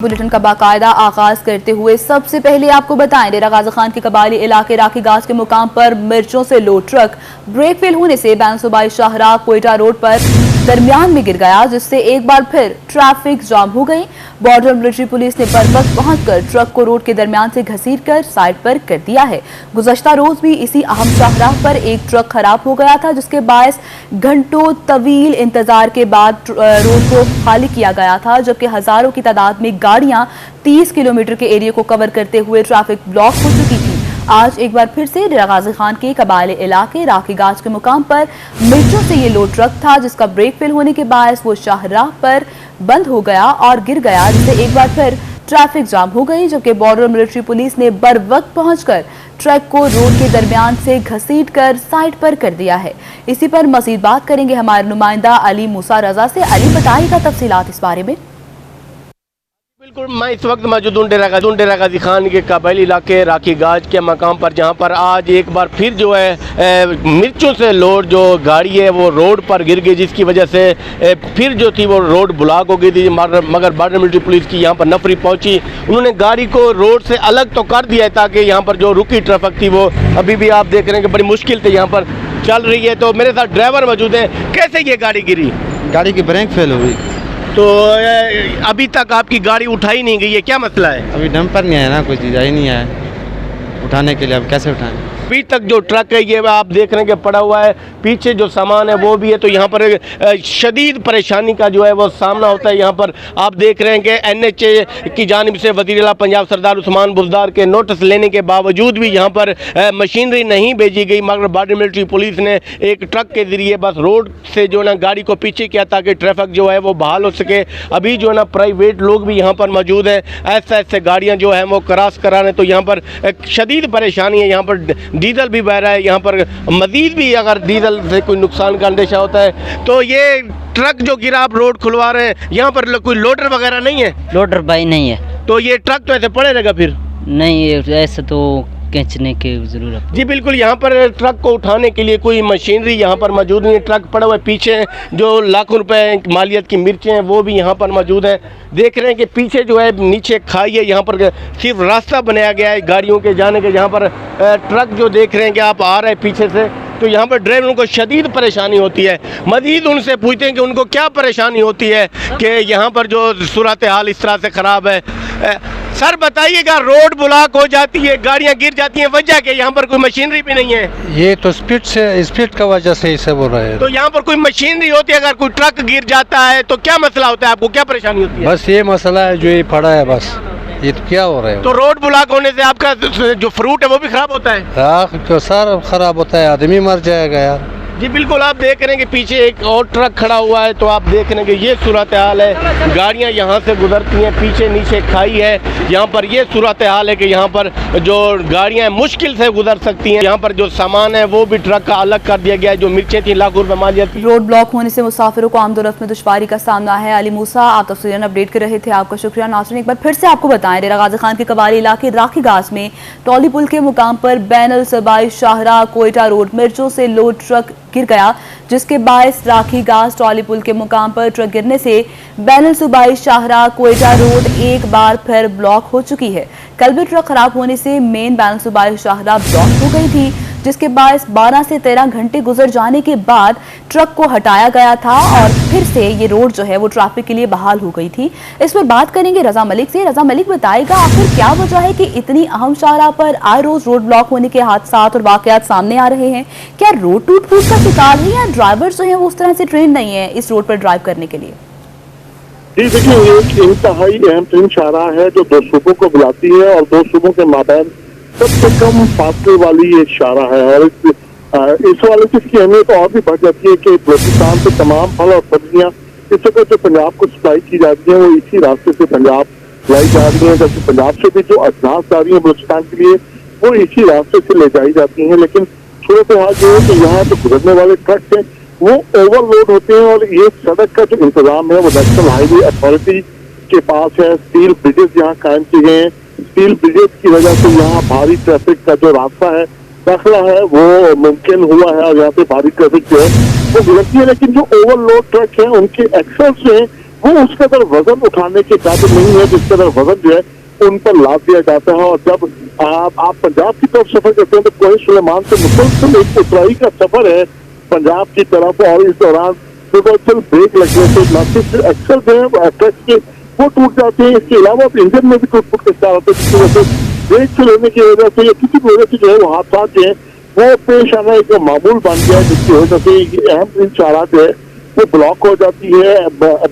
Bulletin का बाकायदा आगाज करते हुए सबसे पहले आपको बताएं, डेरा गाजी खान के कबायली इलाके राखी गाज के मुकाम पर मिर्चों से लोड ट्रक ब्रेक फेल होने से बैन सूबाई शाहराह कोयटा रोड पर दरमियान में गिर गया, जिससे एक बार फिर ट्रैफिक जाम हो गई। बॉर्डर मिलिट्री पुलिस ने बर वक्त पहुंचकर ट्रक को रोड के दरमियान से घसीट कर साइड पर कर दिया है। गुज़श्ता रोज भी इसी अहम शाहराह पर एक ट्रक खराब हो गया था, जिसके बायस घंटों तवील इंतजार के बाद रोड को खाली किया गया था, जबकि हजारों की तादाद में गाड़ियां 30 किलोमीटर के एरिया को कवर करते हुए ट्रैफिक ब्लॉक हो चुकी थी। आज एक बार फिर से डेरा गाजी खान के कबायली इलाके राखी गाज के मुकाम पर मिर्चों से ये लोड ट्रक था, जिसका ब्रेक फेल होने के बायस वो शाहराह पर बंद हो गया और गिर गया, जिससे एक बार फिर ट्रैफिक जाम हो गई। जबकि बॉर्डर मिलिट्री पुलिस ने बर वक्त पहुंचकर ट्रक को रोड के दरमियान से घसीट कर साइड पर कर दिया है। इसी पर मजीद बात करेंगे हमारे नुमाइंदा अली मूसा रजा से। अली, बताइएगा तफसीलात इस बारे में। बिल्कुल, मैं इस वक्त मौजूद हूँ डेरा गाजी खान के कबायली इलाके राखी गाज के मकाम पर, जहाँ पर आज एक बार फिर जो है मिर्चों से लोड जो गाड़ी है वो रोड पर गिर गई, जिसकी वजह से फिर जो थी वो रोड ब्लॉक हो गई थी। मगर बॉर्डर मिलिट्री पुलिस की यहाँ पर नफरी पहुँची, उन्होंने गाड़ी को रोड से अलग तो कर दिया है ताकि यहाँ पर जो रुकी ट्रैफिक थी वो अभी भी आप देख रहे हैं कि बड़ी मुश्किल से यहाँ पर चल रही है। तो मेरे साथ ड्राइवर मौजूद है। कैसे ये गाड़ी गिरी? गाड़ी की ब्रेक फेल हो गई। तो अभी तक आपकी गाड़ी उठाई नहीं गई है, क्या मसला है? अभी डंपर नहीं आया ना, कोई चीज़ आई नहीं है उठाने के लिए। अब कैसे उठाएं? अभी तक जो ट्रक है ये आप देख रहे हैं कि पड़ा हुआ है, पीछे जो सामान है वो भी है। तो यहाँ पर शदीद परेशानी का जो है वो सामना होता है। यहाँ पर आप देख रहे हैं कि NHA की जानिब से वज़ीर आला पंजाब सरदार उस्मान बुज़दार के नोटिस लेने के बावजूद भी यहाँ पर मशीनरी नहीं भेजी गई, मगर बॉर्डर मिलिट्री पुलिस ने एक ट्रक के ज़रिए बस रोड से जो है ना गाड़ी को पीछे किया ताकि ट्रैफिक जो है वो बहाल हो सके। अभी जो है ना प्राइवेट लोग भी यहाँ पर मौजूद हैं, ऐसे गाड़ियाँ जो हैं वो क्रॉस करा रहे हैं। तो यहाँ पर शदीद परेशानी है। यहाँ पर डीजल भी बह रहा है, यहाँ पर मज़ीद भी अगर डीजल से कोई नुकसान का अंदेशा होता है। तो ये ट्रक जो गिरा आप रोड खुलवा रहे हैं, यहाँ पर कोई लोडर वगैरह नहीं है? लोडर भाई नहीं है। तो ये ट्रक तो ऐसे पड़े रहेगा फिर? नहीं, ऐसे तो खींचने की जरूरत। जी बिल्कुल, यहाँ पर ट्रक को उठाने के लिए कोई मशीनरी यहाँ पर मौजूद नहीं है। ट्रक पड़ा हुआ है, पीछे जो लाखों रुपए मालियत की मिर्चें हैं वो भी यहाँ पर मौजूद हैं। देख रहे हैं कि पीछे जो है नीचे खाई है, यहाँ पर सिर्फ रास्ता बनाया गया है गाड़ियों के जाने के। यहाँ पर ट्रक जो देख रहे हैं कि आप आ रहे हैं पीछे से, तो यहाँ पर ड्राइवरों को शदीद परेशानी होती है। मज़ीद उनसे पूछते हैं कि उनको क्या परेशानी होती है कि यहाँ पर जो सूरत हाल इस तरह से ख़राब है। सर बताइएगा, रोड ब्लॉक हो जाती है, गाड़ियाँ गिर जाती हैं, वजह क्या? यहाँ पर कोई मशीनरी भी नहीं है। ये तो स्पीड का वजह से इसे बोल रहे हैं। तो यहाँ पर कोई मशीनरी होती है, अगर कोई ट्रक गिर जाता है तो क्या मसला होता है? आपको क्या परेशानी होती है? बस ये मसला है जो ये पड़ा है, बस ये तो क्या हो रहा है। तो रोड ब्लॉक होने से आपका जो फ्रूट है वो भी खराब होता है? तो सारा खराब होता है, आदमी मर जाएगा यार। जी बिल्कुल, आप देख रहे हैं कि पीछे एक और ट्रक खड़ा हुआ है। तो आप देख रहे हैं कि ये सूरत हाल है, गाड़ियां यहाँ से गुजरती हैं, पीछे नीचे खाई है। यहाँ पर ये सूरत हाल है कि यहाँ पर जो गाड़ियां मुश्किल से गुजर सकती हैं। यहाँ पर जो सामान है वो भी ट्रक का अलग कर दिया गया है। जो मिर्चें थी लाखों रुपए मालियत। रोड ब्लॉक होने से मुसाफिरों को आमदोरफ्त में दुश्वारी का सामना है। अली मूसा, आप तफसीलन अपडेट कर रहे थे, आपका शुक्रिया। नाज़रीन, एक बार फिर से आपको बताएं, डेरा गाजी खान के कबायली इलाके राखी गाज में टॉली पुल के मुकाम पर बैन सूबाई शाहराह कोयटा रोड मिर्चों से लोड ट्रक गिर गया, जिसके बायस राखी गाज टॉली पुल के मुकाम पर ट्रक गिरने से बैन सूबाई शाहराह कोयटा रोड एक बार फिर ब्लॉक हो चुकी है। कल भी ट्रक खराब होने से मेन बैन सूबाई शाहराह ब्लॉक हो गई थी, जिसके बायस 12 से 13 घंटे गुजर जाने के बाद ट्रक को हटाया गया था और फिर से ये रोड जो है वो ट्रैफिक के लिए बहाल हो गई थी। इस पर बात करेंगे रजा मलिक से। रजा मलिक, बताएगा आखिर क्या वजह है कि इतनी अहम शाहराह पर आए रोज रोड ब्लॉक होने के हादसात और वाकयात सामने आ रहे हैं? क्या रोड टूट फूट का शिकार है या ड्राइवर जो है वो उस तरह से ट्रेन नहीं है इस रोड पर ड्राइव करने के लिए? जी देखिए, एक इंतहाई अहम तरीन शाहराह है जो दो सूबों को बुलाती है और दो सूबों के माबैन सबसे कम फासले वाली ये शाहराह है। और इस वाले से इसकी अहमियत और भी बढ़ जाती है कि बलूचिस्तान से तमाम फल और सब्जियाँ इस वक्त जो पंजाब को सप्लाई की जाती हैं वो इसी रास्ते से पंजाब लाई जा रही है। जबकि पंजाब से भी जो अजनास जा रही है बलूचिस्तान के लिए वो इसी रास्ते से ले जाई जाती हैं। लेकिन सूरत हाल ये है कि यहाँ जो गुजरने वाले ट्रक हैं वो ओवरलोड होते हैं और ये सड़क का जो इंतजाम है वो नेशनल हाईवे अथॉरिटी के पास है। स्टील ब्रिजेस यहाँ कायम किए गए हैं। स्टील ब्रिजेस की वजह से यहाँ भारी ट्रैफिक का जो रास्ता है दाखिला है वो मुमकिन हुआ है और यहाँ पे भारी ट्रैफिक जो है वो गुजरती है। लेकिन जो ओवरलोड ट्रक है उनके एक्सेस जो है वो उस कदर वजन उठाने के काबिल नहीं है जिस कदर वजन जो है उन पर लाद दिया जाता है। और जब आप पंजाब की तरफ सफर करते हैं तो कोहे सुलेमान से मुसलसल एक उतराई का सफर है पंजाब की तरफ, और इस दौरान मुसलसल ब्रेक लगने से न सिर्फ एक्सल जो है ट्रक के वो टूट जाते हैं, इसके अलावा इंजन में भी टूट के स्टार होते हैं, जिसकी वजह से ब्रेक से लेने की वजह से या किसी भी वजह से जो है वो हादसा जो है वो पेश आना एक मामूल बन गया है, जिसकी वजह से अहम तीन शाहराह जो है वो ब्लॉक हो जाती है।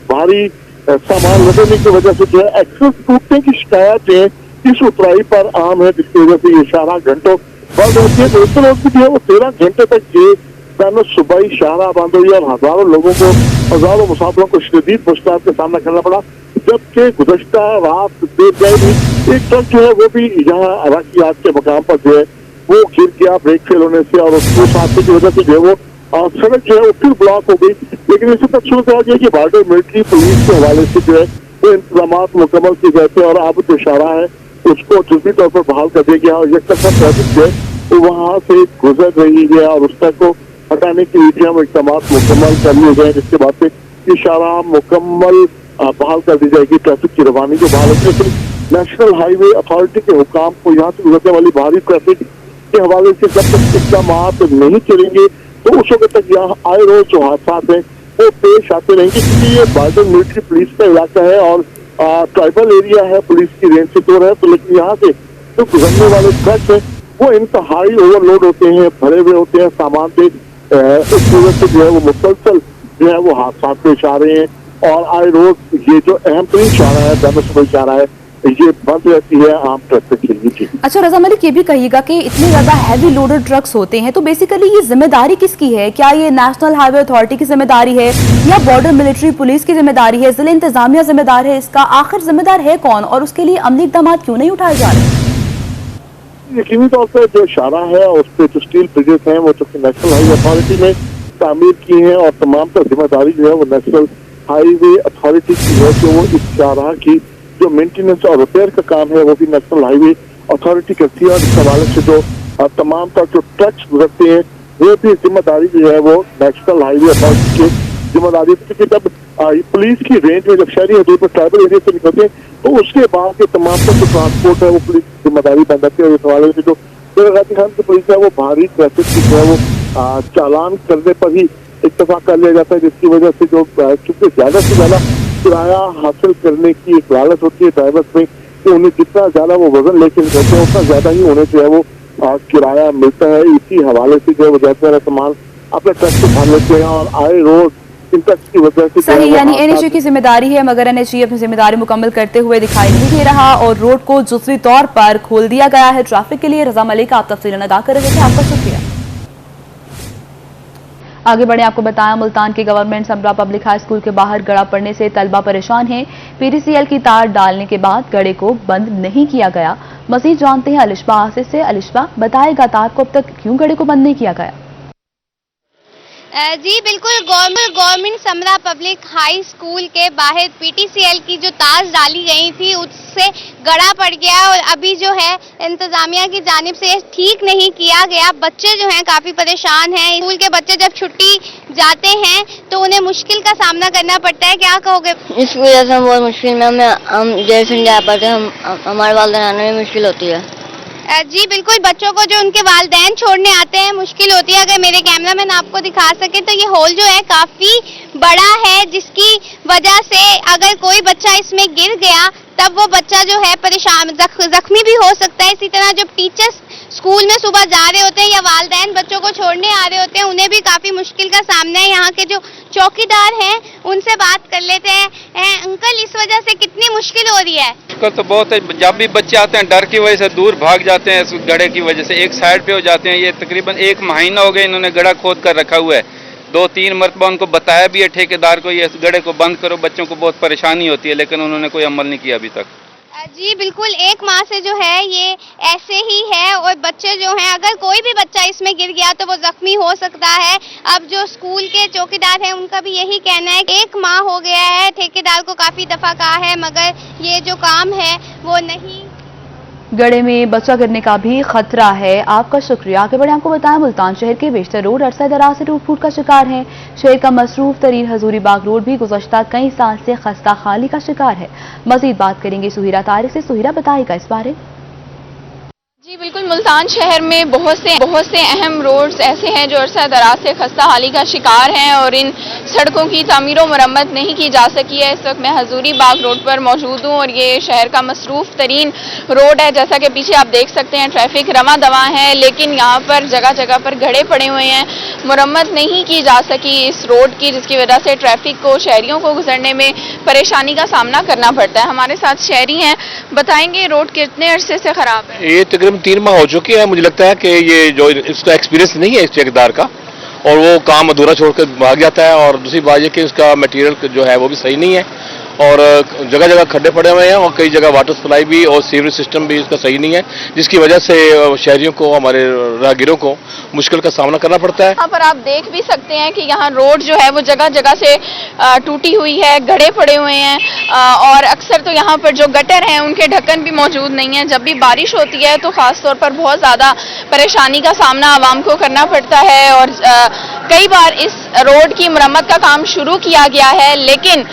भारी सामान लदने की वजह से जो है एक्सेस टूटने की शिकायत जो है इस उतराई पर आम है, जिसकी वजह से ये शाहराह घंटों बंद होती है। दूसरे रोज भी जो है वो 13 घंटे तक ये सुबह शाहराह बंद हुई और हजारों मुसाफिरों को शदीद मुश्किल का सामना करना पड़ा। जबकि गुज़श्ता रात देर गई एक ट्रक जो है वो भी यहाँ अराकी के मकाम पर जो है वो गिर गया ब्रेक फेल होने से, और उस हादसे की वजह से जो है वो सड़क जो है वो फिर ब्लॉक हो गई। लेकिन इसी पर शुरू कहा गया कि बॉर्डर मिलिट्री पुलिस के हवाले से जो है वो इंतजाम मुकम्मल किए गए थे और अब जो शाहराह है उसको जुज़वी तौर पर बहाल कर दिया गया और एक तरफा ट्रैफिक जो है वो वहाँ से गुजर रही है और उस तक को हटाने के लिए हम इकदाम मुकम्मल कर लिए गए, जिसके बाद से ये शाहराह मुकम्मल बहाल कर दी जाएगी। ट्रैफिक की रवानी जो बहाल होती है, लेकिन नेशनल हाईवे अथॉरिटी के हुकाम को यहाँ से गुजरने वाली भारी ट्रैफिक के हवाले से जब तक इकदाम नहीं करेंगे तो उस वक्त तक यहाँ आए रोज जो हादसा हैं वो पेश आते रहेंगे, क्योंकि ये बॉर्डर मिलिट्री पुलिस का इलाका है और ट्राइबल एरिया है, पुलिस की रेंज से दूर है। तो लेकिन यहाँ से जो गुजरने वाले ट्रक है वो इंतहाई ओवरलोड होते हैं, भरे हुए होते हैं सामान से, इस वजह से जो है वो मुसलसल जो है वो हादसा पेश आ रहे हैं और आए रोज ये जो अहम तरीन शाहराह है दानिश शाहराह है ये बंद रहती है आम ट्रैफिक के लिए। अच्छा रजा मलिक, ये भी कहिएगा कि इतने ज्यादा हैवी लोडेड ट्रक्स होते हैं तो बेसिकली ये जिम्मेदारी किसकी है? क्या ये नेशनल हाईवे अथॉरिटी की जिम्मेदारी है या बॉर्डर मिलिट्री पुलिस की जिम्मेदारी है, जिला इंतजामिया जिम्मेदार है इसका? आखिर जिम्मेदार है कौन और उसके लिए अमली इक़दाम क्यों नहीं उठाए जा रहे? यकीनी तौर पर जो शाहराह है उस पर जो स्टील ब्रिजेस हैं वो चूंकि नेशनल हाईवे अथॉरिटी ने तामीर की है और तमाम तर जिम्मेदारी जो है वो नेशनल हाईवे अथॉरिटी की है, जो वो इस शाहराह की जो मेंटेनेंस और रिपेयर का काम है वो भी नेशनल हाईवे अथॉरिटी करती है और इस हवाले से जो तमाम तर जो ट्रक्स गुजरते हैं वो भी जिम्मेदारी जो है वो नेशनल हाईवे अथॉरिटी की जिम्मेदारी है। क्योंकि जब पुलिस की रेंज में जब शहरी हदूद पर ट्राइबल एरिया से निकलते हैं तो उसके बाद के तमाम तर जो ट्रांसपोर्ट है वो पुलिस की जिम्मेदारी बन जाती है और इस हवाले से जो गाजी खान की पुलिस है वो भारी ट्रैफिक की जो है वो चालान करने पर ही इत्तफाक कर लिया जाता है, जिसकी वजह से जो चूंकि ज्यादा से ज्यादा किराया हासिल करने की एक लालच होती है ड्राइवर्स में कि उन्हें जितना ज्यादा वो वजन लेके निकलते हैं उतना ज्यादा ही उन्हें जो है वो किराया मिलता है। इसी हवाले से जो है वो ज्यादा सामान अपने ट्रक से भर लेते हैं और आए रोज इन ट्रक्स की वजह से सही, यानी एनएचए की जिम्मेदारी है मगर एनएचए अपनी जिम्मेदारी मुकम्मल करते हुए दिखाई नहीं दे रहा और रोड को जुज़वी तौर पर खोल दिया गया है ट्रैफिक के लिए। रजा मलिक आप तफसीलन अदा कर रहे थे, आपका शुक्रिया। आगे बढ़े, आपको बताया मुल्तान के गवर्नमेंट समरा पब्लिक हाई स्कूल के बाहर गड़ा पड़ने से तलबा परेशान हैं। पीटीसीएल की तार डालने के बाद गड़े को बंद नहीं किया गया। मजीद जानते हैं अलिशबा आसिफ से। अलिशबा, बताएगा तार को अब तक क्यों गड़े को बंद नहीं किया गया? जी बिल्कुल, गवर्नमेंट समरा पब्लिक हाई स्कूल के बाहर पीटीसीएल की जो तार डाली गई थी उससे गड़ा पड़ गया और अभी जो है इंतजामिया की जानिब से ठीक नहीं किया गया। बच्चे जो हैं काफी परेशान हैं। स्कूल के बच्चे जब छुट्टी जाते हैं तो उन्हें मुश्किल का सामना करना पड़ता है, क्या कहोगे? इस वजह से हम बहुत मुश्किल में हम देर से नहीं जा पाते, हमारे वालिदैन आने में मुश्किल होती है। जी बिल्कुल, बच्चों को जो उनके वालिदैन छोड़ने आते हैं मुश्किल होती है। अगर मेरे कैमरामैन आपको दिखा सके तो ये हॉल जो है काफी बड़ा है, जिसकी वजह से अगर कोई बच्चा इसमें गिर गया तब वो बच्चा जो है परेशान जख्मी भी हो सकता है। इसी तरह जब टीचर्स स्कूल में सुबह जा रहे होते हैं या वालिदैन बच्चों को छोड़ने आ रहे होते हैं उन्हें भी काफी मुश्किल का सामना है। यहाँ के जो चौकीदार हैं उनसे बात कर लेते हैं। अंकल, इस वजह से कितनी मुश्किल हो रही है? मुश्किल तो बहुत है, जब भी बच्चे आते हैं डर की वजह से दूर भाग जाते हैं, इस गड्ढे की वजह से एक साइड पे हो जाते हैं। ये तकरीबन 1 महीना हो गया इन्होंने गड्ढा खोद कर रखा हुआ है। 2-3 मरतबा उनको बताया भी है ठेकेदार को ये गड्ढे को बंद करो, बच्चों को बहुत परेशानी होती है, लेकिन उन्होंने कोई अमल नहीं किया अभी तक। जी बिल्कुल, 1 माह से जो है ये ऐसे ही है और बच्चे जो हैं अगर कोई भी बच्चा इसमें गिर गया तो वो जख्मी हो सकता है। अब जो स्कूल के चौकीदार हैं उनका भी यही कहना है कि 1 माह हो गया है, ठेकेदार को काफी दफा कहा है मगर ये जो काम है वो नहीं गड्ढे में बच्चा गिरने का भी खतरा है। आपका शुक्रिया। आगे बढ़े आपको बताया मुल्तान शहर के बेशतर रोड अरसा दराज से टूट फूट का शिकार है। शहर का मसरूफ तरीन हजूरी बाग रोड भी गुज़श्ता कई साल से खस्ता खाली का शिकार है। मजीद बात करेंगे सुहिरा तारिक से। सुहिरा बताएगा इस बारे। जी बिल्कुल, मुल्तान शहर में बहुत से अहम रोड्स ऐसे हैं जो अरसा दराज से खस्ता हाली का शिकार हैं और इन सड़कों की तामीर व मरम्मत नहीं की जा सकी है। इस वक्त मैं हजूरी बाग रोड पर मौजूद हूँ और ये शहर का मसरूफ तरीन रोड है। जैसा कि पीछे आप देख सकते हैं ट्रैफिक रमा दवा है, लेकिन यहाँ पर जगह जगह पर गड्ढे पड़े हुए हैं। मरम्मत नहीं की जा सकी इस रोड की, जिसकी वजह से ट्रैफिक को, शहरियों को गुजरने में परेशानी का सामना करना पड़ता है। हमारे साथ शहरी हैं, बताएंगे रोड कितने अरसे से खराब है? ये तकरीबन 3 माह हो चुके हैं। मुझे लगता है कि ये जो इसका एक्सपीरियंस नहीं है इस ठेकेदार का, और वो काम अधूरा छोड़कर भाग जाता है। और दूसरी बात ये कि उसका मटेरियल जो है वो भी सही नहीं है और जगह जगह खड्डे पड़े हुए हैं और कई जगह वाटर सप्लाई भी और सीवरेज सिस्टम भी इसका सही नहीं है, जिसकी वजह से शहरियों को, हमारे राहगीरों को मुश्किल का सामना करना पड़ता है। यहाँ पर आप देख भी सकते हैं कि यहाँ रोड जो है वो जगह जगह से टूटी हुई है, गड्ढे पड़े हुए हैं और अक्सर तो यहाँ पर जो गटर हैं उनके ढक्कन भी मौजूद नहीं है। जब भी बारिश होती है तो खास तौर पर बहुत ज़्यादा परेशानी का सामना आवाम को करना पड़ता है और कई बार इस रोड की मरम्मत का काम शुरू किया गया है, लेकिन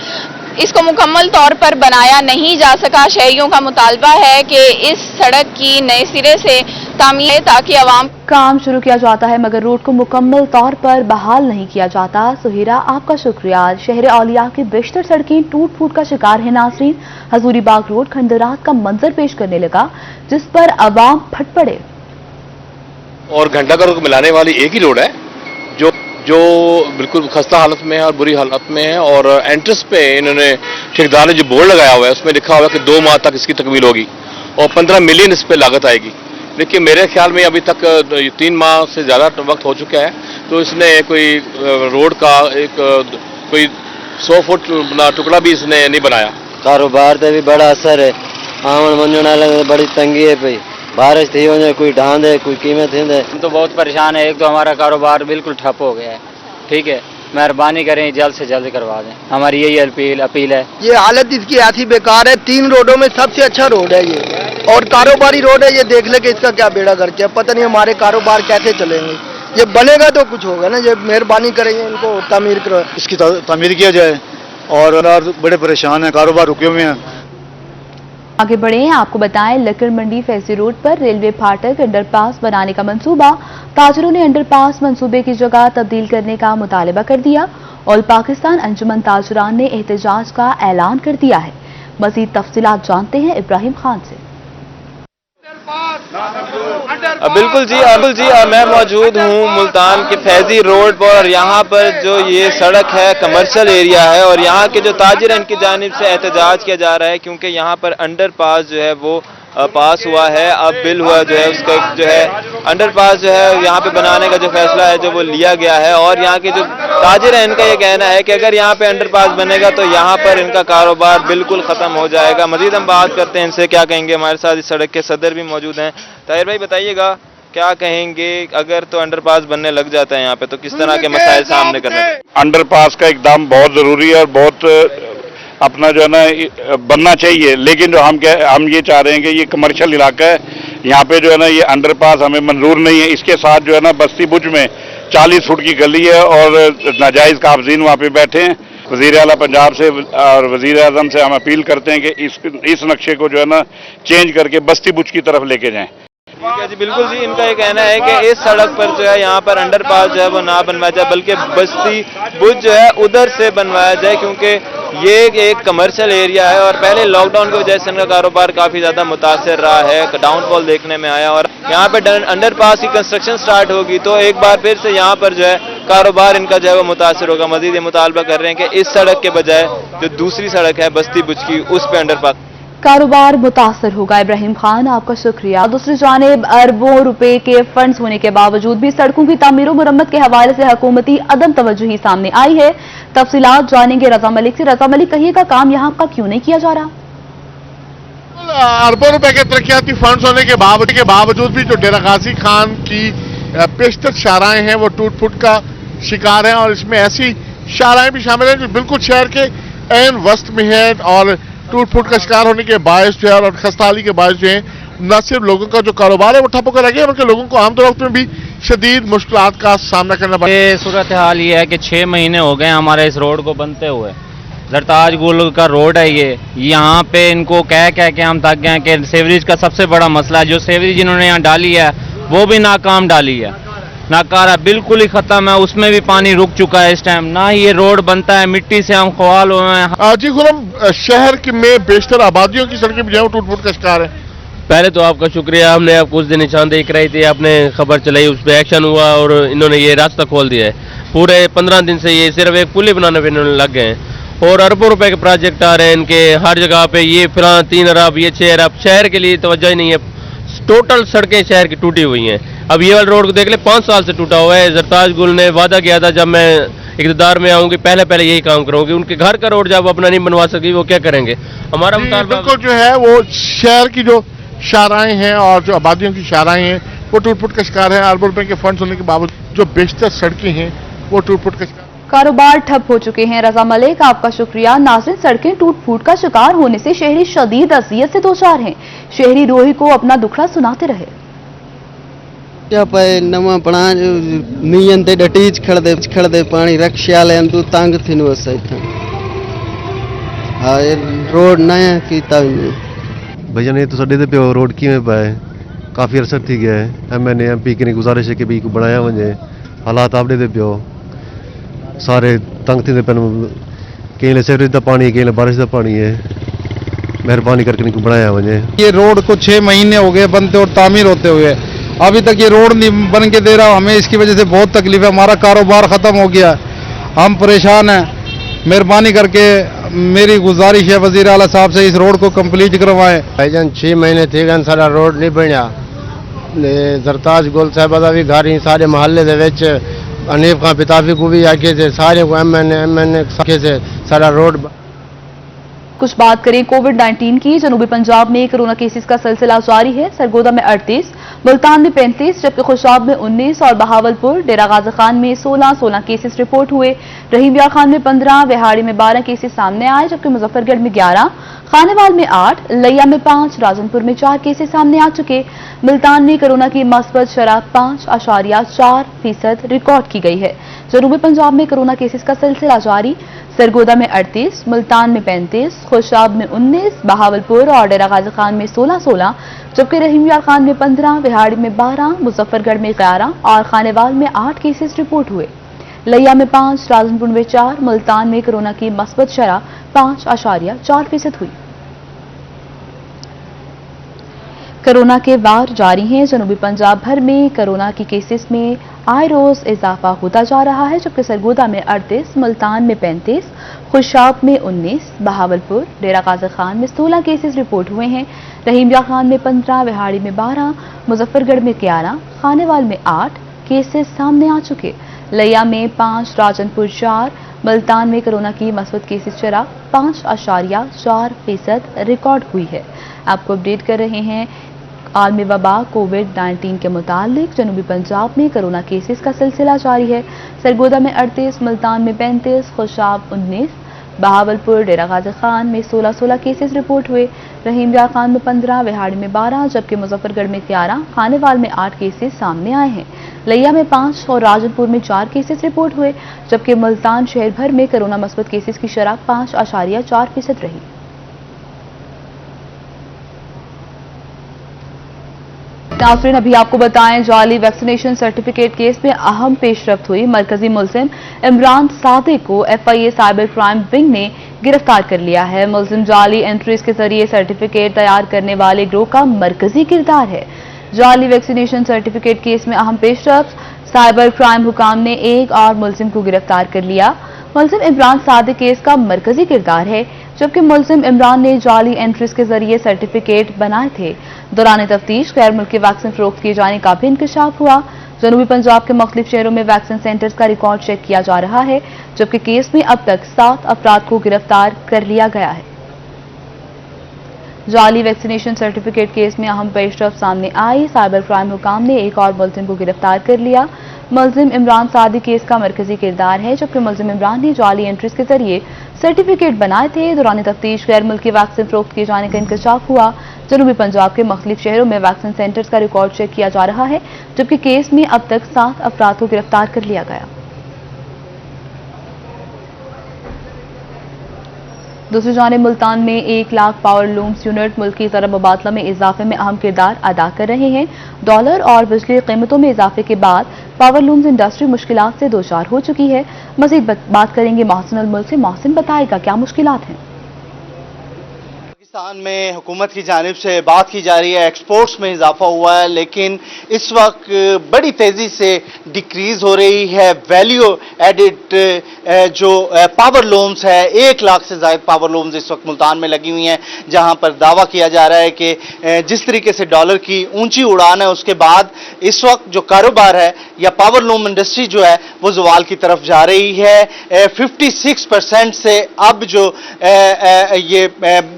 इसको मुकम्मल तौर पर बनाया नहीं जा सका। शहरियों का मुतालबा है कि इस सड़क की नए सिरे से तामीर ताकि आवाम काम शुरू किया जाता है मगर रोड को मुकम्मल तौर पर बहाल नहीं किया जाता। सुहेरा आपका शुक्रिया। शहर औलिया की बेशतर सड़कें टूट फूट का शिकार है। नाज़रीन, हजूरी बाग रोड खंडरात का मंजर पेश करने लगा जिस पर अवाम फट पड़े। और घंटा घर को मिलाने वाली एक ही रोड है जो बिल्कुल खस्ता हालत में है और बुरी हालत में है। और एंट्रेंस पे इन्होंने ठेकेदार ने जो बोर्ड लगाया हुआ है उसमें लिखा हुआ है कि 2 माह तक इसकी तकमील होगी और 15 मिलियन इस पे लागत आएगी। देखिए, मेरे ख्याल में अभी तक 3 माह से ज़्यादा वक्त हो चुका है, तो इसने कोई रोड का कोई 100 फुट टुकड़ा भी इसने नहीं बनाया। कारोबार पे भी बड़ा असर है। आवन वंजण वाले बड़ी तंगी है भाई, बारिश थी हो जाए, कोई ढांध है, कोई कीमत है। हम तो बहुत परेशान है। एक तो हमारा कारोबार बिल्कुल ठप हो गया है। ठीक है, मेहरबानी करें जल्द से जल्द करवा दें, हमारी यही अपील है। ये हालत इसकी ऐसी बेकार है। 3 रोडों में सबसे अच्छा रोड है ये और कारोबारी रोड है। ये देख ले कि इसका क्या बेड़ा गर्क है। पता नहीं हमारे कारोबार कैसे चलेंगे। ये बनेगा तो कुछ होगा ना। ये मेहरबानी करेंगे, इनको तामीर करो, इसकी तामीर किया जाए। और बड़े परेशान हैं, कारोबार रुके हुए हैं। आगे बढ़े आपको बताएं, लकड़ मंडी फैजी रोड पर रेलवे फाटक अंडरपास बनाने का मंसूबा। ताजरों ने अंडरपास मंसूबे की जगह तब्दील करने का मुतालबा कर दिया। ऑल पाकिस्तान अंजुमन ताजरान ने एहतजाज का ऐलान कर दिया है। मजीद तफसीलात जानते हैं इब्राहिम खान से। बिल्कुल जी, मैं मौजूद हूँ मुल्तान के फैजी रोड पर और यहाँ पर जो ये सड़क है कमर्शियल एरिया है और यहाँ के जो ताजिर हैं इनकी जानिब से एहतजाज किया जा रहा है क्योंकि यहाँ पर अंडरपास जो है वो पास हुआ है। अब बिल हुआ जो है उसका जो है अंडरपास जो है यहाँ पे बनाने का जो फैसला है जो वो लिया गया है और यहाँ के जो ताजिर हैं इनका ये कहना है कि अगर यहाँ पे अंडरपास बनेगा तो यहाँ पर इनका कारोबार बिल्कुल ख़त्म हो जाएगा। मजीद हम बात करते हैं इनसे, क्या कहेंगे। हमारे साथ इस सड़क के सदर भी मौजूद हैं। ताहिर भाई, बताइएगा क्या कहेंगे, अगर तो अंडरपास बनने लग जाता है यहाँ पे तो किस तरह के मसाइल सामने करने? अंडरपास का एकदम बहुत जरूरी है और बहुत अपना जो है ना बनना चाहिए, लेकिन जो हम ये चाह रहे हैं कि ये कमर्शियल इलाका है, यहाँ पे जो है ना ये अंडरपास हमें मंजूर नहीं है। इसके साथ जो है ना बस्ती बुज में 40 फुट की गली है और नाजायज काबजीन वहाँ पे बैठे हैं। वज़ीर आला पंजाब से और वज़ीर आज़म से हम अपील करते हैं कि इस नक्शे को जो है ना चेंज करके बस्ती बुज की तरफ लेके जाएं। ठीक है जी, बिल्कुल जी, इनका ये कहना है कि इस सड़क पर जो है यहाँ पर अंडरपास जो है वो ना बनवाया जाए बल्कि बस्ती बुज जो है उधर से बनवाया जाए क्योंकि ये एक कमर्शियल एरिया है और पहले लॉकडाउन की वजह से इनका कारोबार काफ़ी ज़्यादा मुतासर रहा है, डाउनफॉल देखने में आया और यहाँ पे अंडरपास की कंस्ट्रक्शन स्टार्ट होगी तो एक बार फिर से यहाँ पर जो है कारोबार इनका जो है वो मुतासर होगा। मजीद ये मुतालबा कर रहे हैं कि इस सड़क के बजाय जो दूसरी सड़क है बस्ती बुज की उस पर अंडरपास कारोबार मुतासर होगा। इब्राहिम खान आपका शुक्रिया। दूसरी जानिब अरबों रुपए के फंड्स होने के बावजूद भी सड़कों की तामीर और मुरम्मत के हवाले से हुकूमती अदम तवज्जुही सामने आई है। तफसीलात जानेंगे रजा मलिक से। रजा मलिक, कहिएगा काम यहाँ का क्यों नहीं किया जा रहा? अरबों रुपए के तरक्याती फंड्स होने के बावजूद भी जो डेरा गाजी खान की पेशतर शाराएं हैं वो टूट फूट का शिकार हैं और इसमें ऐसी शाराएं भी शामिल हैं जो बिल्कुल शहर के ऐन वस्त में है और टूट फूट का शिकार होने के बायस जो है और खस्ताहाली के बायस जो है न सिर्फ लोगों का जो कारोबार है वो ठप होकर रह गया, बल्कि लोगों को आमतौर पर भी शदीद मुश्किलात का सामना करना पड़ा। ये सूरत हाल ये है कि 6 महीने हो गए हमारे इस रोड को बनते हुए। जरताज गुल का रोड है ये, यहाँ पे इनको कह के हम थक गए हैं कि सीवरेज का सबसे बड़ा मसला है। जो सीवरेज इन्होंने यहाँ डाली है वो भी नाकाम डाली है, नाकारा बिल्कुल ही खत्म है, उसमें भी पानी रुक चुका है इस टाइम। ना ही ये रोड बनता है, मिट्टी से हम ख्वाल हुए हैं। जी गुलाम, शहर में बेशतर आबादियों की सड़कें भी टूट फूट का शिकार है। पहले तो आपका शुक्रिया, हमने आप कुछ दिन निशानदेही कराई थी, आपने खबर चलाई, उस पर एक्शन हुआ और इन्होंने ये रास्ता खोल दिया है। पूरे 15 दिन से ये सिर्फ एक पुल ही बनाने पर इन्होंने लग गए हैं और अरबों रुपए के प्रोजेक्ट आ रहे हैं इनके हर जगह पे। ये फिलहाल 3 अरब, ये 6 अरब, शहर के लिए तवज्जो ही नहीं है। टोटल सड़कें शहर की टूटी हुई हैं। अब ये वाला रोड को देख ले, 5 साल से टूटा हुआ है। जरताज गुल ने वादा किया था जब मैं इक़्तिदार में आऊंगी पहले यही काम करूंगी। उनके घर का रोड जब अपना नहीं बनवा सकी वो क्या करेंगे? हमारा मुतालबा बिल्कुल जो है वो शहर की जो शाहराएं हैं और जो आबादियों की शाहराएं हैं वो टूट फूट का शिकार है। अरबों रुपए के फंड्स होने के बावजूद जो बेशतर सड़कें हैं वो टूट फूट का शिकार। कारोबार ठप हो चुके हैं। रजा मलिक, आपका शुक्रिया। नाज़रीन, सड़कें टूट फूट का शिकार होने से शहरी शदीद अज़ियत से दो चार हैं। शहरी रोही को अपना दुखड़ा सुनाते रहे। नवा पड़ा नीयन ते डटीज खड़दे पानी रक्षा ले तू तंग थी वस हाँ रोड नया कीता भैया ने तो सडे ते पियो रोड किवें पाए काफ़ी अरसा थी गया है। MNA MP की गुजारिश है कि भी को बनाया वजे, हालात आपडे ते पियो सारे तंग थी पे, कहीं सीवरेज का पानी है, कहीं बारिश का पानी है। मेहरबानी करके इनको बनाया वजे। ये रोड को 6 महीने हो गए बनते और तामीर होते हुए, अभी तक ये रोड नहीं बन के दे रहा। हमें इसकी वजह से बहुत तकलीफ है, हमारा कारोबार ख़त्म हो गया, हम परेशान हैं। मेहरबानी करके मेरी गुजारिश है वज़ीर आला साहब से इस रोड को कंप्लीट करवाएं। भाईजान 6 महीने थे गन सारा रोड नहीं बनया। जरताज गुल साहब का भी घर ही सारे महल्ले दे विच अनीफ खान पिताफी को भी आके थे, सारे को MNA से सारा रोड। कुछ बात करें कोविड-19 की। जनूबी पंजाब में कोरोना केसेस का सिलसिला जारी है। सरगोदा में 38, मुल्तान में 35, जबकि खुशाब में 19 और बहावलपुर, डेरा गाजी खान में 16 केसेस रिपोर्ट हुए। रहीम यार खान में 15, विहाड़ी में 12 केसेस सामने आए, जबकि मुजफ्फरगढ़ में 11, खानेवाल में 8, लिया में 5, राजनपुर में 4 केसेस सामने आ चुके। मुल्तान में कोरोना की मस्बत शरह 5.4% रिकॉर्ड की गई है। जनूबी पंजाब में कोरोना केसेस का सिलसिला जारी। सरगोदा में 38, मुल्तान में 35, खुशाब में 19, बहावलपुर और डेरा गाजी खान में 16, जबकि रहीम यार खान में 15, विहाड़ी में 12, मुजफ्फरगढ़ में 11 और खानेवाल में 8 केसेस रिपोर्ट हुए। लिया में 5, राजनपुर में 4, मुल्तान में कोरोना की मस्बत शरह 5.4% हुई। कोरोना के वार जारी हैं। जनूबी पंजाब भर में कोरोना की केसेस में आए रोज इजाफा होता जा रहा है, जबकि सरगोदा में 38, मुल्तान में 35, खुशाब में 19, बहावलपुर, डेरा गाजी खान में 16 केसेस रिपोर्ट हुए हैं। रहीम यार खान में 15, विहाड़ी में 12, मुजफ्फरगढ़ में 11, खानेवाल में 8 केसेस सामने आ चुके। लिया में 5, राजनपुर 4, मुल्तान में कोरोना की मस्बत केसेस शरह 5.4% रिकॉर्ड हुई है। आपको अपडेट कर रहे हैं आलमी वबा कोविड-19 के मुतालिक। जनूबी पंजाब में कोरोना केसेस का सिलसिला जारी है। सरगोदा में 38, मुल्तान में 35, खुशाब 19, बहावलपुर, डेरा गाजी खान में 16 केसेस रिपोर्ट हुए। रहीम यार खान में 15, विहाड़ी में 12, जबकि मुजफ्फरगढ़ में 11, खानेवाल में 8 केसेस सामने आए हैं। लिया में 5 और राजनपुर में 4 केसेस रिपोर्ट हुए, जबकि मुल्तान शहर भर में कोरोना मस्बत केसेस की शरह 5.4% रही। नाज़रीन, अभी आपको बताएं, जाली वैक्सीनेशन सर्टिफिकेट केस में अहम पेशरफ्त हुई। मरकजी मुलजिम इमरान सादिक को FIA साइबर क्राइम विंग ने गिरफ्तार कर लिया है। मुलजिम जाली एंट्रीज के जरिए सर्टिफिकेट तैयार करने वाले गिरोह का मरकजी किरदार है। जाली वैक्सीनेशन सर्टिफिकेट केस में अहम पेशरफ्त, साइबर क्राइम हुकाम ने एक और मुलजिम को गिरफ्तार कर लिया। मुलजिम इमरान सादिक केस का मरकजी किरदार है, जबकि मुलजिम इमरान ने जाली एंट्रीज के जरिए सर्टिफिकेट बनाए थे। दौरान तफ्तीश गैर मुल्की वैक्सीन फरोख्त किए जाने का भी इंकशाफ हुआ। जनूबी पंजाब के मुख्तलिफ शहरों में वैक्सीन सेंटर्स का रिकॉर्ड चेक किया जा रहा है, जबकि केस में अब तक 7 अफराद को गिरफ्तार कर लिया गया है। जाली वैक्सीनेशन सर्टिफिकेट केस में अहम पेशरफ्त सामने आई। साइबर क्राइम हुकाम ने एक और मुलजिम को गिरफ्तार कर लिया। मुलजिम इमरान सादिक केस का मरकजी किरदार है, जबकि मुलजिम इमरान ने जाली एंट्रीज के जरिए सर्टिफिकेट बनाए थे। दौरान तफ्तीश गैर मुल्की वैक्सीन फरोख्त किए जाने का इंकशाफ हुआ। जनूबी पंजाब के मुख्तलिफ शहरों में वैक्सीन सेंटर्स का रिकॉर्ड चेक किया जा रहा है, जबकि केस में अब तक 7 अफराद को गिरफ्तार कर लिया गया। दूसरी जानिब मुल्तान में 1 लाख पावर लूम्स यूनिट मुल्की ज़र मुबादला में इजाफे में अहम किरदार अदा कर रहे हैं। डॉलर और बिजली कीमतों में इजाफे के बाद पावर लूम्स इंडस्ट्री मुश्किलात से दोचार हो चुकी है। मजीद बात करेंगे मोहसिन अल मुल्क से। मोहसिन बताएगा क्या मुश्किलात हैं। पाकिस्तान में हुकूमत की जानिब से बात की जा रही है, एक्सपोर्ट्स में इजाफा हुआ है, लेकिन इस वक्त बड़ी तेज़ी से डिक्रीज हो रही है। वैल्यू एडिड जो पावर लूम्स है, 1 लाख से ज़ायद पावर लूम्स इस वक्त मुल्तान में लगी हुई हैं, जहां पर दावा किया जा रहा है कि जिस तरीके से डॉलर की ऊंची उड़ान है, उसके बाद इस वक्त जो कारोबार है या पावर लूम इंडस्ट्री जो है वो ज़वाल की तरफ जा रही है। 56% से अब जो ये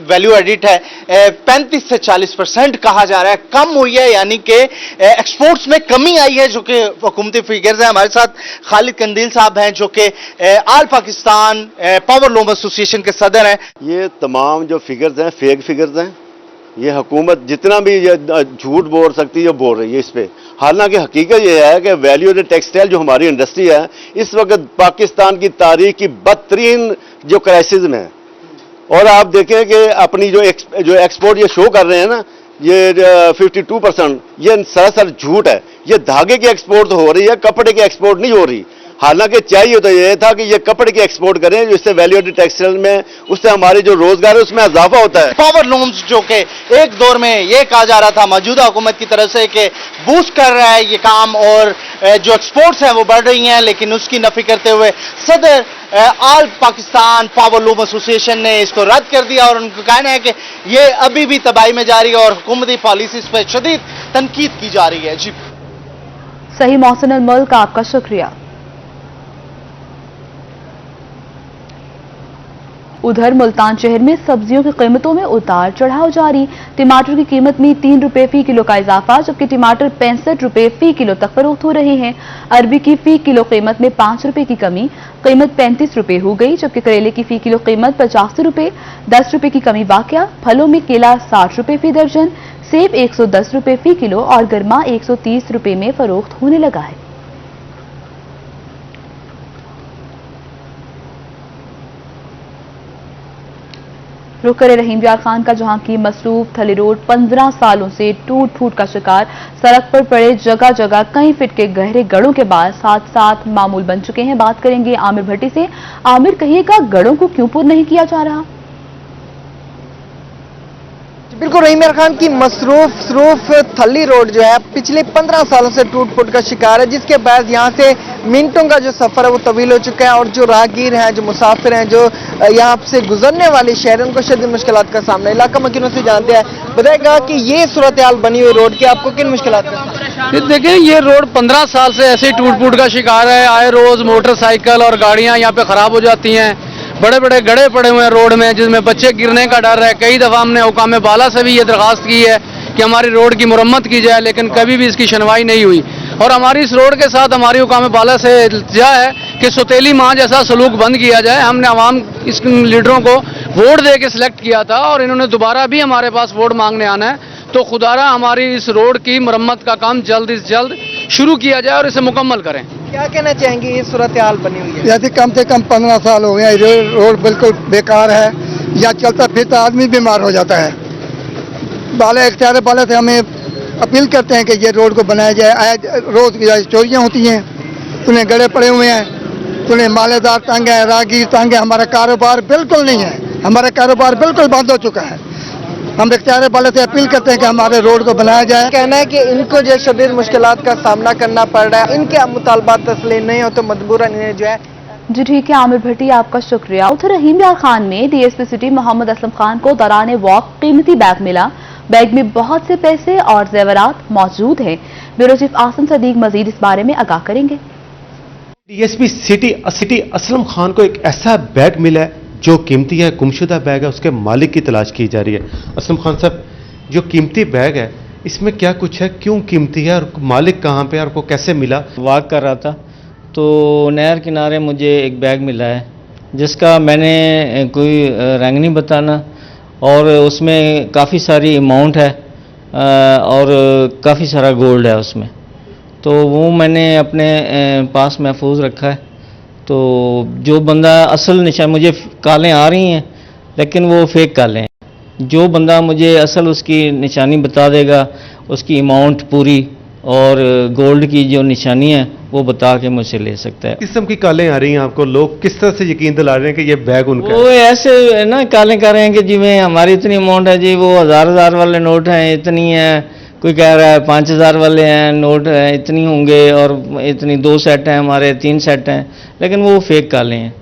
वैल्यू एडिट है 35 से 40% कहा जा रहा है कम हुई है, यानी कि एक्सपोर्ट्स में कमी आई है, जो कि हुकूमती फिगर्स हैं। हमारे साथ खालिद कंदील साहब हैं जो कि आल पाकिस्तान पावर लूम एसोसिएशन के सदर हैं। ये तमाम जो फिगर्स हैं फेक फिगर्स हैं। ये हुकूमत जितना भी ये झूठ बोल सकती है बोल रही है इस पे। हालांकि हकीकत ये है कि वैल्यू टेक्सटाइल जो हमारी इंडस्ट्री है इस वक्त पाकिस्तान की तारीख की बदतरीन जो क्राइसिस में है। और आप देखें कि अपनी जो एक्सपोर्ट ये शो कर रहे हैं ना, ये 52% ये सरासर झूठ है। ये धागे की एक्सपोर्ट तो हो रही है, कपड़े की एक्सपोर्ट नहीं हो रही। हालांकि चाहिए तो ये था कि ये कपड़े की एक्सपोर्ट करें, जिससे वैल्यू एडेड टेक्सटाइल में उससे हमारे जो रोजगार है उसमें इजाफा होता है। पावर लूम्स जो कि एक दौर में ये कहा जा रहा था मौजूदा हुकूमत की तरफ से कि बूस्ट कर रहा है ये काम और जो एक्सपोर्ट्स हैं वो बढ़ रही हैं, लेकिन उसकी नफी करते हुए सदर आल पाकिस्तान पावर लूम एसोसिएशन ने इसको रद्द कर दिया और उनका कहना है कि ये अभी भी तबाही में जारी है और हुकूमती पॉलिसीज पर शदीद तनकीद की जा रही है। जी सही मोहसिन अल मुल्क, आपका शुक्रिया। उधर मुल्तान शहर में सब्जियों की कीमतों में उतार चढ़ाव जारी। टमाटर की कीमत में 3 रुपए फी किलो का इजाफा, जबकि टमाटर 65 रुपए फी किलो तक फरोख्त हो रहे हैं। अरबी की फी किलो कीमत में 5 रुपए की कमी, कीमत 35 रुपए हो गई, जबकि करेले की फी किलो कीमत 85 रुपए, 10 रुपए की कमी वाकया। फलों में केला 60 रुपए फी दर्जन, सेब 110 रुपए फी किलो और गरमा 130 रुपए में फरोख्त होने लगा है। रुक करे रहीम यार खान का, जहां की मसरूफ थली रोड 15 सालों से टूट फूट का शिकार। सड़क पर पड़े जगह जगह कई फीट के गहरे गड़ों के बाद साथ साथ मामूल बन चुके हैं। बात करेंगे आमिर भट्टी से। आमिर, कहिएगा गड़ों को क्यों पूर्ण नहीं किया जा रहा? बिल्कुल रहीम यार खान की मसरूफ थली रोड जो है पिछले 15 सालों से टूट फूट का शिकार है, जिसके बाद यहाँ से मिनटों का जो सफर है वो तवील हो चुका है और जो राहगीर हैं, जो मुसाफिर हैं, जो यहाँ से गुजरने वाले शहर उनको शदीद मुश्किलात का सामना। इलाका मकीनों से जानते हैं, बताएगा कि ये सूरत हाल बनी हुई रोड की आपको किन मुश्किलात का? देखिए, ये रोड 15 साल से ऐसे ही टूट फूट का शिकार है। आए रोज मोटरसाइकिल और गाड़ियां यहाँ पे खराब हो जाती हैं। बड़े बड़े गड्ढे पड़े हुए हैं रोड में, जिसमें बच्चे गिरने का डर है। कई दफा हमने हुकाम बाला से भी ये दरखास्त की है कि हमारी रोड की मुरम्मत की जाए, लेकिन कभी भी इसकी सुनवाई नहीं हुई। और हमारी इस रोड के साथ हमारी हुकाम बाला से इल्तिजा है कि सौतेली माँ जैसा सलूक बंद किया जाए। हमने आवाम इस लीडरों को वोट दे के सिलेक्ट किया था और इन्होंने दोबारा भी हमारे पास वोट मांगने आना है, तो खुदारा हमारी इस रोड की मुरम्मत का काम जल्द से जल्द शुरू किया जाए और इसे मुकम्मल करें। क्या कहना चाहेंगे, ये सूरत हाल बनी हुई है? यदि कम से कम 15 साल हो गए, रोड बिल्कुल बेकार है। यहाँ चलता फिरता आदमी बीमार हो जाता है। बाला इख्तियार बाला से हमें अपील करते हैं कि ये रोड को बनाया जाए। रोज चोरियाँ होती हैं, उन्हें गड़े पड़े हुए हैं, उन्हें मालेदार तंग है, राहगीर तंग है। हमारा कारोबार बिल्कुल नहीं है, हमारा कारोबार बिल्कुल बंद हो चुका है। हम इख्तियार वाले से अपील करते हैं कि हमारे रोड को बनाया जाए। कहना है कि इनको जो शदीद मुश्किलात का सामना करना पड़ रहा है, इनके मुतालबात तस्लीम नहीं हो तो मजबूरन इन्हें जो है। जी ठीक है आमिर भट्टी, आपका शुक्रिया। उधर रहीम यार खान में डीएसपी सिटी मोहम्मद असलम खान को दौरान वॉक कीमती बैग मिला। बैग में बहुत से पैसे और जेवरात मौजूद हैं। ब्यूरो चीफ आसिम सदीक मजीद इस बारे में आगाह करेंगे। डीएसपी सिटी असलम खान को एक ऐसा बैग मिला है जो कीमती है, गुमशुदा बैग है, उसके मालिक की तलाश की जा रही है। असलम खान साहब, जो कीमती बैग है इसमें क्या कुछ है, क्यों कीमती है और मालिक कहाँ पे और को कैसे मिला? वॉक कर रहा था तो नहर किनारे मुझे एक बैग मिला है जिसका मैंने कोई रंग नहीं बताना, और उसमें काफ़ी सारी अमाउंट है और काफ़ी सारा गोल्ड है उसमें, तो वो मैंने अपने पास महफूज रखा है। तो जो बंदा असल निशान, मुझे कालें आ रही हैं लेकिन वो फेक कालें हैं, जो बंदा मुझे असल उसकी निशानी बता देगा, उसकी अमाउंट पूरी और गोल्ड की जो निशानी है वो बता के मुझसे ले सकता है। किस किस्म की कालें आ रही हैं आपको? लोग किस तरह से यकीन दिला रहे हैं कि ये बैग उनका वो ऐसे ना कालें कर रहे हैं कि जिमें हमारी इतनी अमाउंट है जी, वो 1000 वाले नोट हैं इतनी है, कोई कह रहा है 5000 वाले हैं नोट हैं इतनी होंगे, और इतनी 2 सेट हैं हमारे, 3 सेट हैं, लेकिन वो फेक कालें हैं।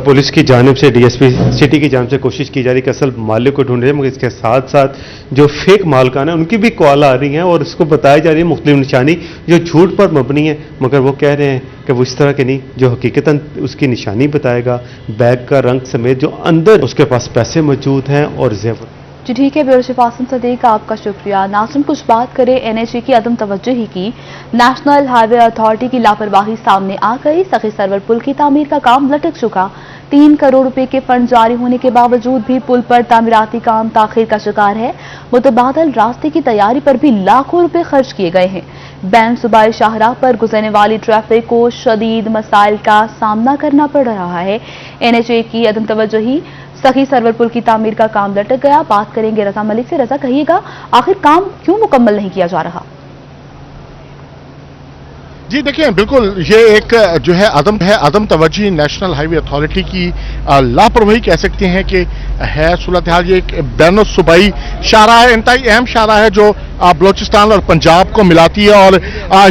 पुलिस की जानिब से, डीएसपी सिटी की जानिब से कोशिश की जा रही है कि असल मालिक को ढूंढे, मगर इसके साथ साथ जो फेक मालकान है उनकी भी कॉल आ रही हैं और इसको बताई जा रही है मुख्तलिफ निशानी जो झूठ पर मबनी है, मगर वो कह रहे हैं कि वो इस तरह के नहीं, जो हकीकतन उसकी निशानी बताएगा, बैग का रंग समेत जो अंदर उसके पास पैसे मौजूद हैं और जेवर। जी ठीक है, ब्यूरो चीफ आसिम सदीक आपका शुक्रिया। नाज़रीन, कुछ बात करें एनएचए की अदम तवज्जुही की। नेशनल हाईवे अथॉरिटी की लापरवाही सामने आ गई। सखी सरवर पुल की तामीर का काम लटक चुका। 3 करोड़ रुपए के फंड जारी होने के बावजूद भी पुल पर तामीराती काम ताखीर का शिकार है। मुतबादल रास्ते की तैयारी पर भी लाखों रुपए खर्च किए गए हैं। बैन सूबाई शाहराह पर गुजरने वाली ट्रैफिक को शदीद मसाइल का सामना करना पड़ रहा है। एनएचए की अदम तवज्जुही, सखी सरवर पुल की तामीर का काम लटक गया। बात करेंगे रजा मलिक से। रजा, कहिएगा आखिर काम क्यों मुकम्मल नहीं किया जा रहा? जी देखिए, बिल्कुल ये एक जो है अदम तवज्जुही नेशनल हाईवे अथॉरिटी की लापरवाही कह सकते हैं कि है सूरत हाल। ये एक बैन सूबाई शाहराह है, इंतहाई अहम शाहराह है जो बलोचिस्तान और पंजाब को मिलाती है, और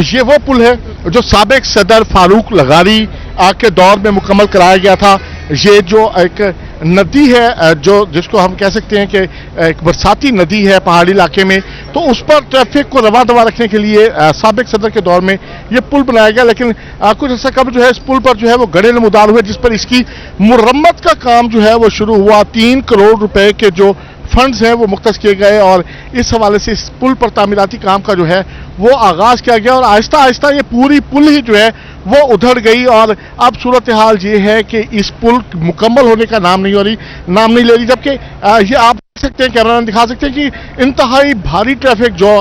ये वो पुल है जो साबिक सदर फारूक लगारी के दौर में मुकम्मल कराया गया था। ये जो एक नदी है जो जिसको हम कह सकते हैं कि एक बरसाती नदी है पहाड़ी इलाके में, तो उस पर ट्रैफिक को रवा दवा रखने के लिए साबिक सदर के दौर में ये पुल बनाया गया। लेकिन कुछ अर्सा कब जो है इस पुल पर जो है वो गड़े नमूदार हुए, जिस पर इसकी मुरम्मत का काम जो है वो शुरू हुआ। 3 करोड़ रुपए के जो फंड्स हैं वो मुख्तस किए गए, और इस हवाले से इस पुल पर तामीराती काम का जो है वो आगाज किया गया, और आहिस्ता आहिस्ता ये पूरी पुल ही जो है वो उधड़ गई। और अब सूरत हाल ये है कि इस पुल मुकम्मल होने का नाम नहीं ले रही, जबकि ये आप देख सकते हैं, कैमरा दिखा सकते हैं कि इंतहाई भारी ट्रैफिक जो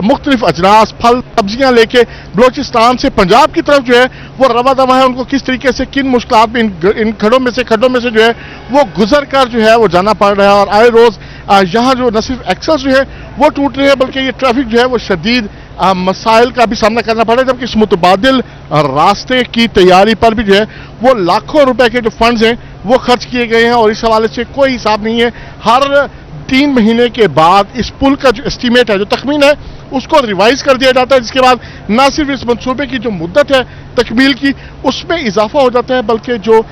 मुख्तलिफ अजनास, फल, सब्जियां लेके बलोचिस्तान से पंजाब की तरफ जो है वो रवा दवा है। उनको किस तरीके से, किन मुश्किलात में इन खड्डों में से जो है वो गुजर कर जो है वो जाना पड़ रहा है। और आए रोज यहाँ जो न सिर्फ एक्सेस जो है वो टूट रहे हैं, बल्कि ये ट्रैफिक जो है वो शदीद मसाइल का भी सामना करना पड़ रहा है। जबकि इस मुतबादिल रास्ते की तैयारी पर भी जो है वो लाखों रुपए के जो फंड्स हैं वो खर्च किए गए हैं, और इस हवाले से कोई हिसाब नहीं है। हर 3 महीने के बाद इस पुल का जो एस्टीमेट है, जो तखमीन है, उसको रिवाइज कर दिया जाता है, जिसके बाद न सिर्फ इस मंसूबे की जो मुद्दत है तकमील की उसमें इजाफा हो जाता है, बल्कि जो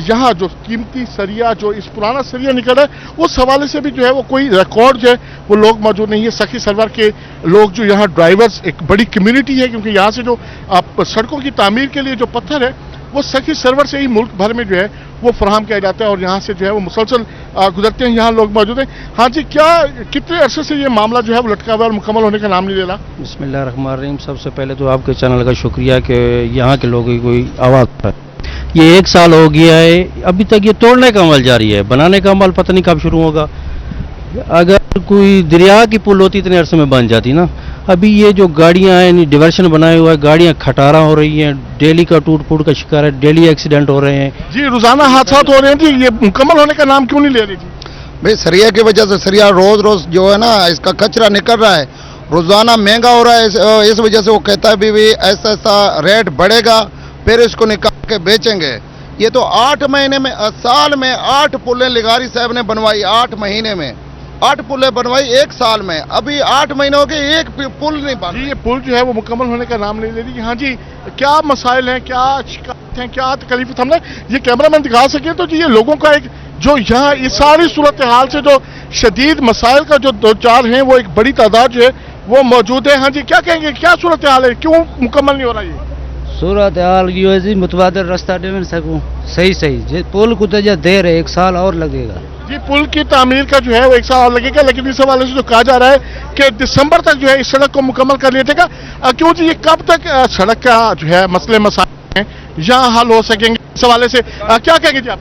यहाँ जो कीमती सरिया, जो इस पुराना सरिया निकल रहा है, उस हवाले से भी जो है वो कोई रिकॉर्ड जो है वो लोग मौजूद नहीं है। सखी सरवर के लोग जो यहाँ ड्राइवर्स एक बड़ी कम्युनिटी है, क्योंकि यहाँ से जो सड़कों की तामीर के लिए जो पत्थर है वो सखी सरवर से ही मुल्क भर में जो है वो फराहम किया जाता है, और यहाँ से जो है वो मुसलसल गुजरते हैं। यहाँ लोग मौजूद हैं। हाँ जी, क्या कितने अरसे से ये मामला जो है वो लटका हुआ है और मुकम्मल होने का नाम नहीं ले रहा? बिस्मिल्लाहिर्रहमानिर्रहीम। सबसे पहले तो आपके चैनल का शुक्रिया कि यहाँ के लोगों की कोई आवाज़ है। ये 1 साल हो गया है, अभी तक ये तोड़ने का अमल जारी है, बनाने का अमल पता नहीं कब शुरू होगा। अगर कोई दरिया की पुल होती इतने अरसे में बन जाती ना। अभी ये जो गाड़ियां हैं, डिवर्शन बनाए हुआ है, गाड़ियां खटारा हो रही हैं, डेली का टूट फूट का शिकार है, डेली एक्सीडेंट हो रहे हैं जी, रोजाना हादसा हो रहे हैं जी। ये मुकम्मल होने का नाम क्यों नहीं ले रही जी? भाई सरिया की वजह से, सरिया रोज रोज जो है ना इसका कचरा निकल रहा है, रोजाना महंगा हो रहा है। इस वजह से वो कहता है भी ऐसा ऐसा रेट बढ़ेगा फिर इसको निकाल के बेचेंगे। ये तो 8 महीने में, साल में 8 पुलें लिगारी साहब ने बनवाई, 8 महीने में 8 पुलें बनवाई 1 साल में। अभी 8 महीने हो गए, एक पुल नहीं बन। ये पुल जो है वो मुकम्मल होने का नाम नहीं ले रही। हाँ जी, क्या मसाइल हैं, क्या शिकायत हैं, क्या तकलीफ? हमने ये कैमरामैन दिखा सके तो जी, ये लोगों का एक जो यहाँ इस सारी सूरत हाल से जो शदीद मसाइल का जो 2-4 हैं वो एक बड़ी तादाद जो है वो मौजूद है। हाँ जी, क्या कहेंगे, क्या सूरत हाल है, क्यों मुकम्मल नहीं हो रहा ये? सूरत हाल की वजह से मुतबादल रास्ता दे सकूँ सही पुल को तो देर है, 1 साल और लगेगा जी। पुल की तामीर का जो है वो 1 साल और लगेगा, लेकिन इस हवाले से जो कहा जा रहा है कि दिसंबर तक जो है इस सड़क को मुकम्मल कर लिया जाएगा। क्यों जी, ये कब तक सड़क का जो है मसले मसाइल हैं यहाँ हल हो सकेंगे? इस हवाले से क्या कहेंगे जी आप?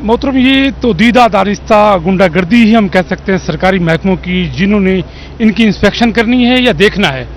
मोहतरम, ये तो दीदा दारिस्ता गुंडागर्दी ही हम कह सकते हैं सरकारी महकमों की, जिन्होंने इनकी इंस्पेक्शन करनी है या देखना है।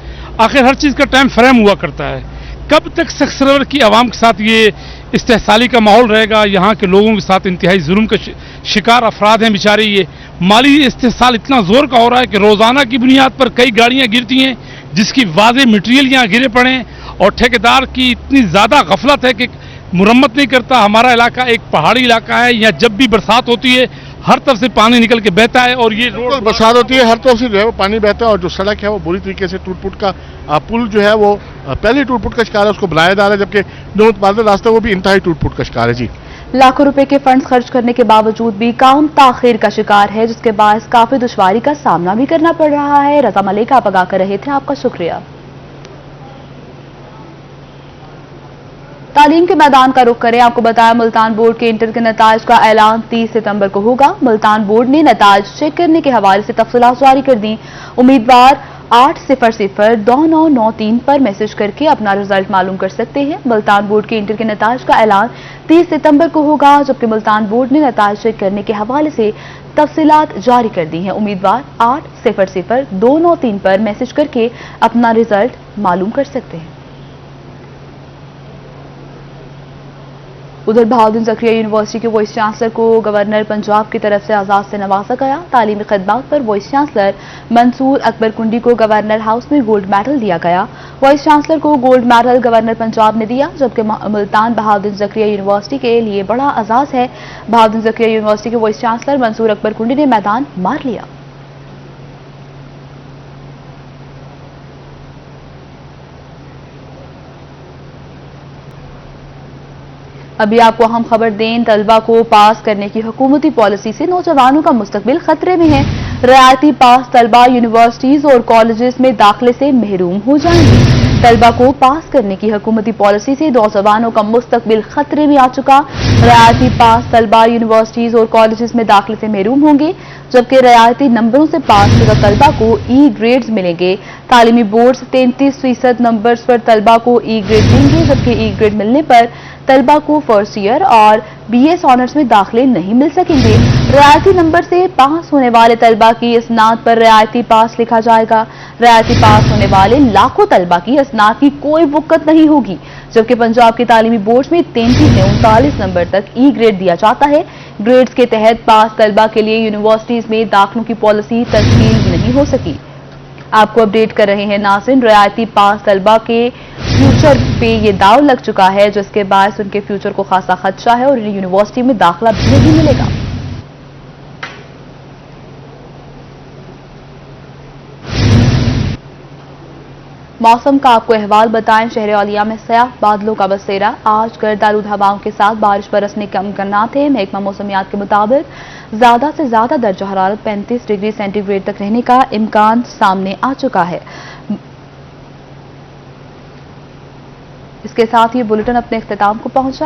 आखिर हर चीज़ का टाइम फ्रेम हुआ करता है। कब तक सख्त सरवर की आवाम के साथ ये इस्तेहसाली का माहौल रहेगा? यहाँ के लोगों के साथ इंतहाई जुल्म का शिकार अफराद हैं बेचारे। ये माली इस्तेहसाल इतना जोर का हो रहा है कि रोज़ाना की बुनियाद पर कई गाड़ियाँ गिरती हैं, जिसकी वाज़े मटीरियल यहाँ गिरे पड़े हैं, और ठेकेदार की इतनी ज़्यादा गफलत है कि मुरम्मत नहीं करता। हमारा इलाका एक पहाड़ी इलाका है, यहाँ जब भी बरसात होती है हर तरफ से पानी निकल के बहता है, और ये रोड बरसात होती है हर तरफ से जो है वो पानी बहता है, और जो सड़क है वो बुरी तरीके से टूट-फूट का पुल जो है वो पहले टूट-फूट का शिकार है, उसको बनाया जा रहा है, जबकि जो उत्पादन रास्ता वो भी इंतहाई टूट-फूट का शिकार है। जी, लाखों रुपए के फंड्स खर्च करने के बावजूद भी काम ताखिर का शिकार है, जिसके बायस काफी दुश्वारी का सामना भी करना पड़ रहा है। रजा मलिक आप आगाह कर रहे थे, आपका शुक्रिया। तालीम के मैदान का रुख करें। आपको बताया मुल्तान बोर्ड के इंटर के नताज का ऐलान 30 सितंबर को होगा। मुल्तान बोर्ड ने नताज चेक करने के हवाले से तफसीलात जारी कर दी। उम्मीदवार 800-2993 पर मैसेज करके अपना रिजल्ट मालूम कर सकते हैं। मुल्तान बोर्ड के इंटर के नताज का ऐलान 30 सितंबर को होगा, जबकि मुल्तान बोर्ड ने नताज चेक करने के हवाले से तफसीलात जारी कर दी हैं। उम्मीदवार 800-2993 पर मैसेज करके अपना रिजल्ट मालूम कर सकते हैं। उधर बहाउद्दीन ज़करिया यूनिवर्सिटी के वाइस चांसलर को गवर्नर पंजाब की तरफ से आजाद से नवाजा गया। तालीमी खदमात पर वाइस चांसलर मंसूर अकबर कुंडी को गवर्नर हाउस में गोल्ड मेडल दिया गया। वाइस चांसलर को गोल्ड मेडल गवर्नर पंजाब ने दिया, जबकि मुल्तान बहाउद्दीन ज़करिया यूनिवर्सिटी के लिए बड़ा एजाज है। बहाउद्दीन ज़करिया यूनिवर्सिटी के वाइस चांसलर मंसूर अकबर कुंडी ने मैदान मार लिया। अभी आपको अहम खबर दें, तलबा को पास करने की हुकूमती पॉलिसी से नौजवानों का मुस्तकबिल खतरे में है। रियायती पास तलबा यूनिवर्सिटीज और कॉलेजेस में दाखिले से महरूम हो जाएंगे। तलबा को पास करने की हुकूमती पॉलिसी से नौजवानों का मुस्तकबिल खतरे में आ चुका। रियायती पास तलबा यूनिवर्सिटीज और कॉलेजेस में दाखिले से महरूम होंगे, जबकि रियायती नंबरों से पास शुदा तलबा को ई ग्रेड्स मिलेंगे। तालीमी बोर्ड 33% नंबर्स पर तलबा को ई ग्रेड देंगे, जबकि ई ग्रेड मिलने पर तलबा को फर्स्ट ईयर और बीएस ऑनर्स में दाखिले नहीं मिल सकेंगे। रियायती नंबर से पास होने वाले तलबा की इसनाद पर रियायती पास लिखा जाएगा। रियायती पास होने वाले लाखों तलबा की इसनाद की कोई बुक्कत नहीं होगी, जबकि पंजाब के तालीमी बोर्ड में 33 से 39 नंबर तक ई ग्रेड दिया जाता है। ग्रेड्स के तहत पास तलबा के लिए यूनिवर्सिटीज में दाखिलों की पॉलिसी तश्कील नहीं हो सकी। आपको अपडेट कर रहे हैं नाज़रीन, रियायती पास तलबा के फ्यूचर पे ये दाव लग चुका है, जिसके बायस उनके फ्यूचर को खासा खदशा है और इन्हें यूनिवर्सिटी में दाखिला भी नहीं मिलेगा। मौसम का आपको अहवाल बताएं। शहर औलिया में स्याह बादलों का बसेरा। आज गर्द आलूद हवाओं के साथ बारिश बरसने के इम्कान थे। महकमा मौसमियात के मुताबिक ज्यादा से ज्यादा दर्जा हरारत 35 डिग्री सेंटीग्रेड तक रहने का इम्कान सामने आ चुका है। इसके साथ ये बुलेटिन अपने इख्तिताम को पहुंचा।